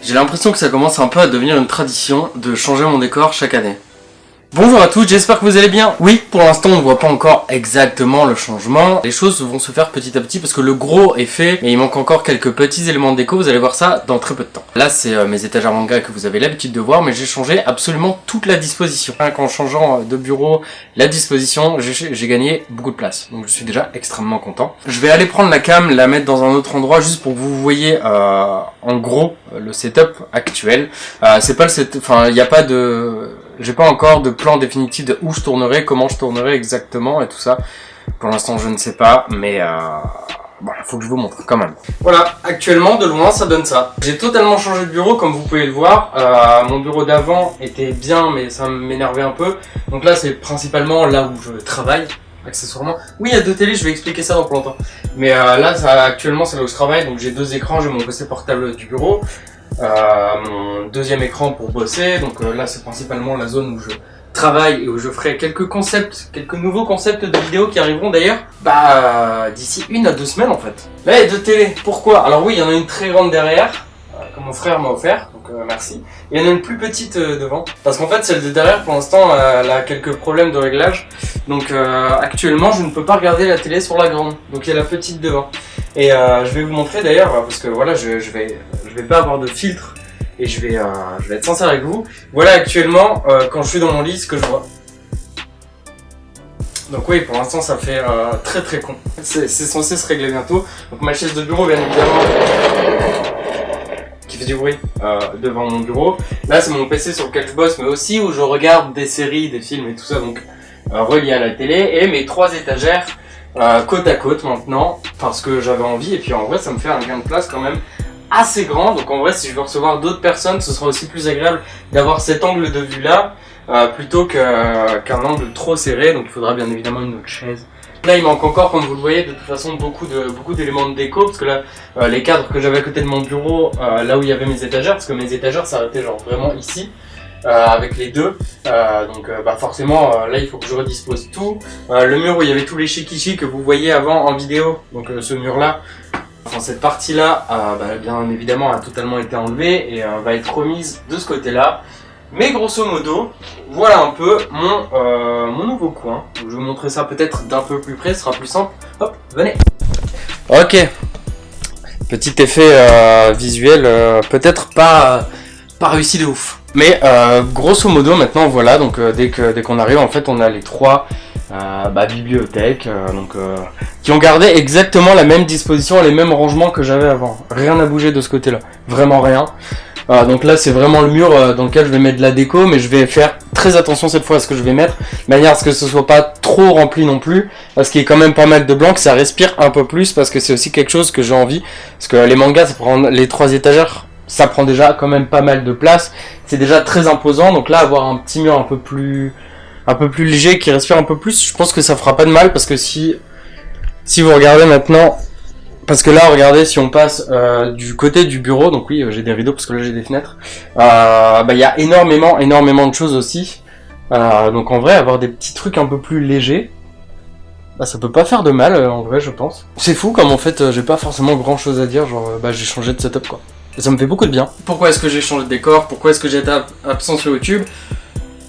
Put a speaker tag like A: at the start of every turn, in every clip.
A: J'ai l'impression que ça commence un peu à devenir une tradition de changer mon décor chaque année. Bonjour à tous, j'espère que vous allez bien. Oui, pour l'instant on ne voit pas encore exactement le changement. Les choses vont se faire petit à petit parce que le gros est fait, mais il manque encore quelques petits éléments de déco, vous allez voir ça dans très peu de temps. Là c'est mes étagères manga que vous avez l'habitude de voir, mais j'ai changé absolument toute la disposition. En changeant de bureau, la disposition, j'ai gagné beaucoup de place. Donc je suis déjà extrêmement content. Je vais aller prendre la cam, la mettre dans un autre endroit juste pour que vous voyez en gros le setup actuel. C'est pas le setup, enfin il n'y a pas de... J'ai pas encore de plan définitif de où je tournerai, comment je tournerai exactement et tout ça. Pour l'instant, je ne sais pas, mais bon, faut que je vous montre quand même. Voilà, actuellement, de loin, ça donne ça. J'ai totalement changé de bureau, comme vous pouvez le voir. Mon bureau d'avant était bien, mais ça m'énervait un peu. Donc là, c'est principalement là où je travaille, accessoirement. Oui, il y a deux télés, je vais expliquer ça dans pas longtemps. Mais là, actuellement, c'est là où je travaille. Donc j'ai deux écrans, j'ai mon PC portable du bureau. Mon deuxième écran pour bosser, donc là c'est principalement la zone où je travaille et où je ferai quelques nouveaux concepts de vidéos qui arriveront d'ailleurs d'ici 1 à 2 semaines en fait. Là il y a deux télés, pourquoi? Alors oui, il y en a une très grande derrière, que mon frère m'a offert, donc merci. Il y en a une plus petite devant, parce qu'en fait celle de derrière pour l'instant elle a quelques problèmes de réglage, donc actuellement je ne peux pas regarder la télé sur la grande, donc il y a la petite devant. Et je vais vous montrer d'ailleurs, parce que voilà, je vais pas avoir de filtre, et je vais être sincère avec vous. Voilà actuellement, quand je suis dans mon lit, ce que je vois. Donc oui, pour l'instant ça fait très très con. C'est censé se régler bientôt. Donc ma chaise de bureau bien évidemment, qui fait du bruit devant mon bureau. Là c'est mon PC sur lequel je bosse, mais aussi où je regarde des séries, des films et tout ça, donc relié à la télé. Et mes 3 étagères côte à côte maintenant, parce que j'avais envie, et puis en vrai ça me fait un gain de place quand même assez grand, donc en vrai si je veux recevoir d'autres personnes ce sera aussi plus agréable d'avoir cet angle de vue là plutôt qu'un angle trop serré, donc il faudra bien évidemment une autre chaise. Là il manque encore, comme vous le voyez, de toute façon beaucoup d'éléments de déco, parce que là les cadres que j'avais à côté de mon bureau, là où il y avait mes étagères, parce que mes étagères s'arrêtaient genre vraiment ici, avec les deux, donc forcément là il faut que je redispose tout. Le mur où il y avait tous les shikishi que vous voyez avant en vidéo, donc ce mur là, enfin cette partie là bien évidemment a totalement été enlevée et va être remise de ce côté là. Mais grosso modo, voilà un peu mon nouveau coin. Donc, je vais vous montrer ça peut-être d'un peu plus près, ce sera plus simple. Hop, venez. Ok, petit effet visuel, peut-être pas réussi de ouf. Mais grosso modo maintenant voilà, donc dès qu'on arrive en fait on a les 3 bibliothèques qui ont gardé exactement la même disposition, les mêmes rangements que j'avais avant. Rien n'a bougé de ce côté là, vraiment rien. Donc là c'est vraiment le mur dans lequel je vais mettre de la déco, mais je vais faire très attention cette fois à ce que je vais mettre, de manière à ce que ce soit pas trop rempli non plus, parce qu'il y a quand même pas mal de blanc, que ça respire un peu plus, parce que c'est aussi quelque chose que j'ai envie, parce que les mangas ça prend les 3 étagères, ça prend déjà quand même pas mal de place, c'est déjà très imposant, donc là avoir un petit mur un peu plus léger qui respire un peu plus, je pense que ça fera pas de mal, parce que si vous regardez maintenant, parce que là regardez, si on passe du côté du bureau, donc oui j'ai des rideaux parce que là j'ai des fenêtres, il y a énormément de choses aussi, donc en vrai avoir des petits trucs un peu plus légers, ça peut pas faire de mal en vrai je pense. C'est fou comme en fait j'ai pas forcément grand chose à dire, genre j'ai changé de setup quoi. Et ça me fait beaucoup de bien. Pourquoi est-ce que j'ai changé de décor? Pourquoi est-ce que j'ai été absent sur YouTube?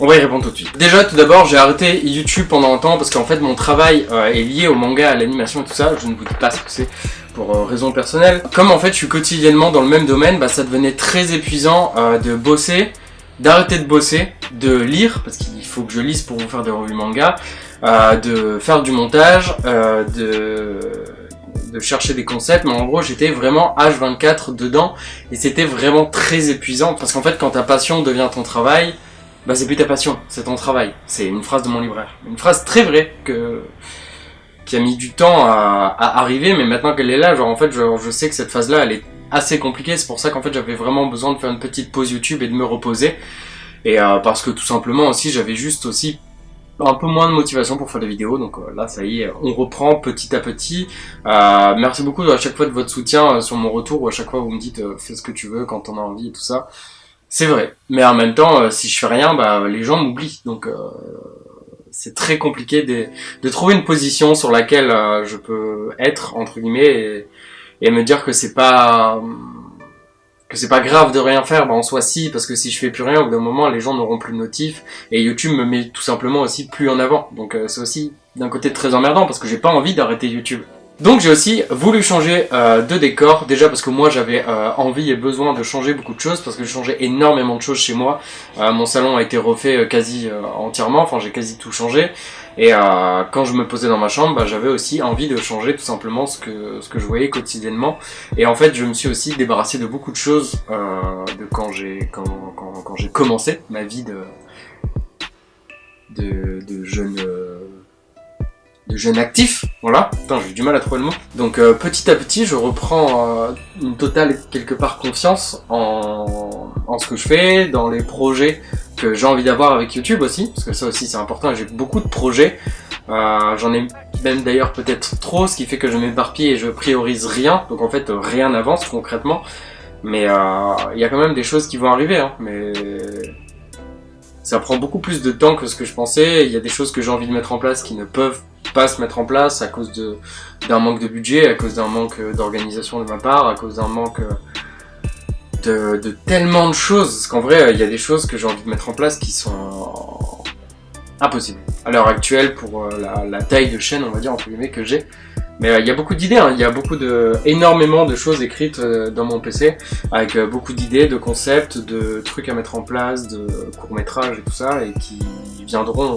A: On va y répondre tout de suite. Déjà, tout d'abord, j'ai arrêté YouTube pendant un temps parce qu'en fait, mon travail est lié au manga, à l'animation et tout ça. Je ne vous dis pas ce que c'est pour raisons personnelles. Comme en fait, je suis quotidiennement dans le même domaine, ça devenait très épuisant de bosser, d'arrêter de bosser, de lire, parce qu'il faut que je lise pour vous faire des revues manga, de faire du montage, de chercher des concepts, mais en gros j'étais vraiment H24 dedans et c'était vraiment très épuisant parce qu'en fait quand ta passion devient ton travail, c'est plus ta passion, c'est ton travail. C'est une phrase de mon libraire, une phrase très vraie qui a mis du temps à arriver, mais maintenant qu'elle est là, genre en fait je sais que cette phase là elle est assez compliquée, c'est pour ça qu'en fait j'avais vraiment besoin de faire une petite pause YouTube et de me reposer, et parce que tout simplement aussi j'avais juste aussi un peu moins de motivation pour faire des vidéos, donc là ça y est, on reprend petit à petit. Merci beaucoup à chaque fois de votre soutien sur mon retour, ou à chaque fois vous me dites fais ce que tu veux quand on a envie et tout ça. C'est vrai, mais en même temps si je fais rien, les gens m'oublient, donc c'est très compliqué de trouver une position sur laquelle je peux être entre guillemets et me dire que c'est pas que c'est pas grave de rien faire, bah en soi si, parce que si je fais plus rien, au bout d'un moment les gens n'auront plus de notifs, et YouTube me met tout simplement aussi plus en avant. Donc c'est aussi d'un côté très emmerdant, parce que j'ai pas envie d'arrêter YouTube. Donc j'ai aussi voulu changer de décor, déjà parce que moi j'avais envie et besoin de changer beaucoup de choses, parce que j'ai changé énormément de choses chez moi. Mon salon a été refait quasi entièrement, enfin j'ai quasi tout changé. Et quand je me posais dans ma chambre, bah, j'avais aussi envie de changer tout simplement ce que je voyais quotidiennement. Et en fait, je me suis aussi débarrassé de beaucoup de choses de quand j'ai commencé ma vie de jeune actif, voilà. Putain, j'ai eu du mal à trouver le mot. Donc petit à petit, je reprends une totale quelque part confiance en ce que je fais, dans les projets que j'ai envie d'avoir avec YouTube aussi, parce que ça aussi c'est important, j'ai beaucoup de projets, j'en ai même d'ailleurs peut-être trop, ce qui fait que je m'éparpille et je priorise rien, donc en fait rien n'avance concrètement, mais il y a quand même des choses qui vont arriver, hein, mais ça prend beaucoup plus de temps que ce que je pensais, il y a des choses que j'ai envie de mettre en place qui ne peuvent pas se mettre en place à cause d'un manque de budget, à cause d'un manque d'organisation de ma part, à cause d'un manque de tellement de choses, parce qu'en vrai il y a des choses que j'ai envie de mettre en place qui sont impossibles à l'heure actuelle pour la taille de chaîne, on va dire entre guillemets, que j'ai. Mais il y a beaucoup d'idées, hein. Il y a énormément de choses écrites dans mon PC, avec beaucoup d'idées, de concepts, de trucs à mettre en place, de courts-métrages et tout ça, et qui viendront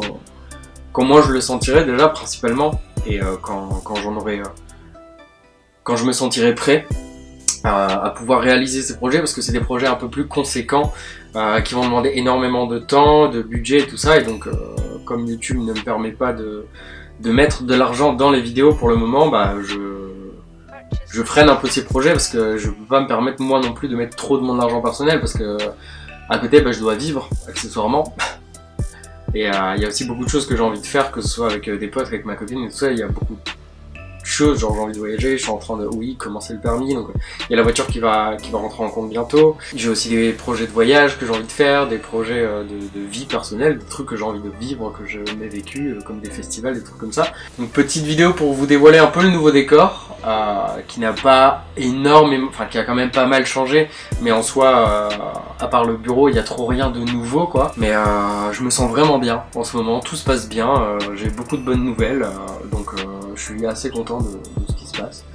A: quand moi je le sentirai déjà principalement, et quand j'en aurai, quand je me sentirai prêt à pouvoir réaliser ces projets, parce que c'est des projets un peu plus conséquents qui vont demander énormément de temps, de budget et tout ça, et donc comme YouTube ne me permet pas de mettre de l'argent dans les vidéos pour le moment, bah je freine un peu ces projets, parce que je peux pas me permettre moi non plus de mettre trop de mon argent personnel, parce que à côté bah, je dois vivre accessoirement. Et il y a aussi beaucoup de choses que j'ai envie de faire, que ce soit avec des potes, avec ma copine et tout ça. Il y a beaucoup de choses, genre j'ai envie de voyager, je suis en train de commencer le permis, donc il y a la voiture qui va rentrer en compte bientôt. J'ai aussi des projets de voyage que j'ai envie de faire, des projets de vie personnelle, des trucs que j'ai envie de vivre, que je n'ai vécu, comme des festivals, des trucs comme ça. Donc petite vidéo pour vous dévoiler un peu le nouveau décor, qui n'a pas énormément, enfin qui a quand même pas mal changé, mais en soi, à part le bureau, il y a trop rien de nouveau quoi. Mais je me sens vraiment bien en ce moment, tout se passe bien, j'ai beaucoup de bonnes nouvelles, donc je suis assez content de ce qui se passe.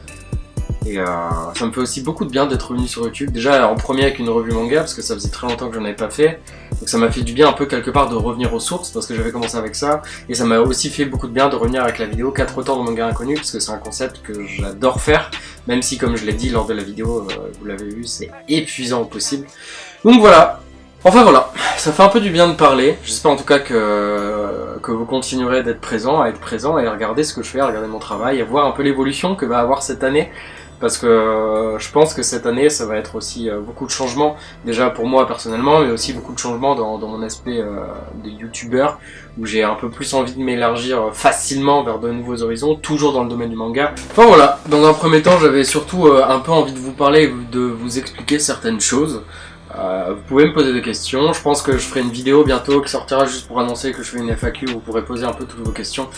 A: Et ça me fait aussi beaucoup de bien d'être revenu sur YouTube. Déjà en premier avec une revue manga, parce que ça faisait très longtemps que j'en avais pas fait. Donc ça m'a fait du bien un peu quelque part de revenir aux sources, parce que j'avais commencé avec ça. Et ça m'a aussi fait beaucoup de bien de revenir avec la vidéo 4 temps de manga inconnu, parce que c'est un concept que j'adore faire. Même si comme je l'ai dit lors de la vidéo, vous l'avez vu, c'est épuisant au possible. Donc voilà. Enfin voilà, ça fait un peu du bien de parler. J'espère en tout cas que vous continuerez d'être présent, à être présent et à regarder ce que je fais, à regarder mon travail, à voir un peu l'évolution que va avoir cette année. Parce que je pense que cette année, ça va être aussi beaucoup de changements, déjà pour moi personnellement, mais aussi beaucoup de changements dans mon aspect de youtubeur, où j'ai un peu plus envie de m'élargir facilement vers de nouveaux horizons, toujours dans le domaine du manga. Enfin voilà, dans un premier temps, j'avais surtout un peu envie de vous parler, de vous expliquer certaines choses. Vous pouvez me poser des questions, je pense que je ferai une vidéo bientôt qui sortira juste pour annoncer que je fais une FAQ où vous pourrez poser un peu toutes vos questions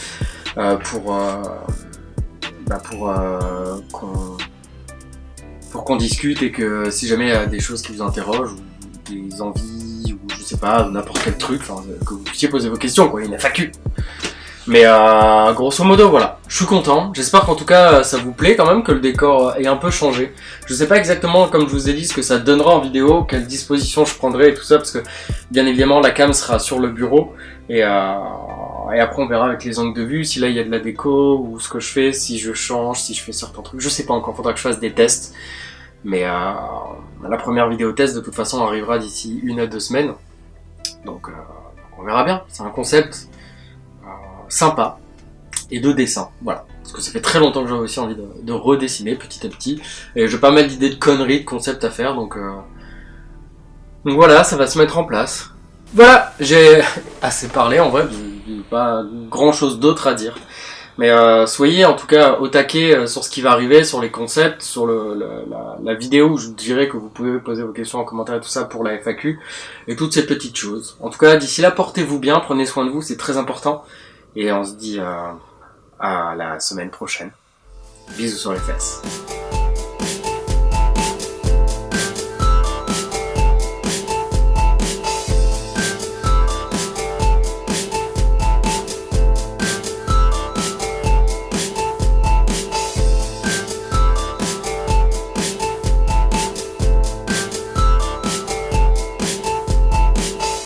A: pour qu'on discute, et que si jamais il y a des choses qui vous interrogent, ou des envies, ou je sais pas, n'importe quel truc, que vous puissiez poser vos questions, quoi, une FAQ. Mais grosso modo voilà, je suis content, j'espère qu'en tout cas ça vous plaît quand même, que le décor ait un peu changé. Je sais pas exactement, comme je vous ai dit, ce que ça donnera en vidéo, quelle disposition je prendrai et tout ça, parce que bien évidemment la cam sera sur le bureau, et après on verra avec les angles de vue, si là il y a de la déco, ou ce que je fais, si je change, si je fais certains trucs, je sais pas encore, faudra que je fasse des tests. Mais la première vidéo test de toute façon arrivera d'ici 1 à 2 semaines, donc on verra bien, c'est un concept sympa et de dessin, voilà, parce que ça fait très longtemps que j'ai aussi envie de redessiner petit à petit, et j'ai pas mal d'idées de conneries, de concepts à faire, donc voilà, ça va se mettre en place. Voilà, j'ai assez parlé en vrai, j'ai pas grand chose d'autre à dire, mais soyez en tout cas au taquet sur ce qui va arriver, sur les concepts, sur la vidéo où je dirais que vous pouvez poser vos questions en commentaire et tout ça pour la FAQ, et toutes ces petites choses. En tout cas, d'ici là, portez-vous bien, prenez soin de vous, c'est très important. Et on se dit à la semaine prochaine. Bisous sur les fesses.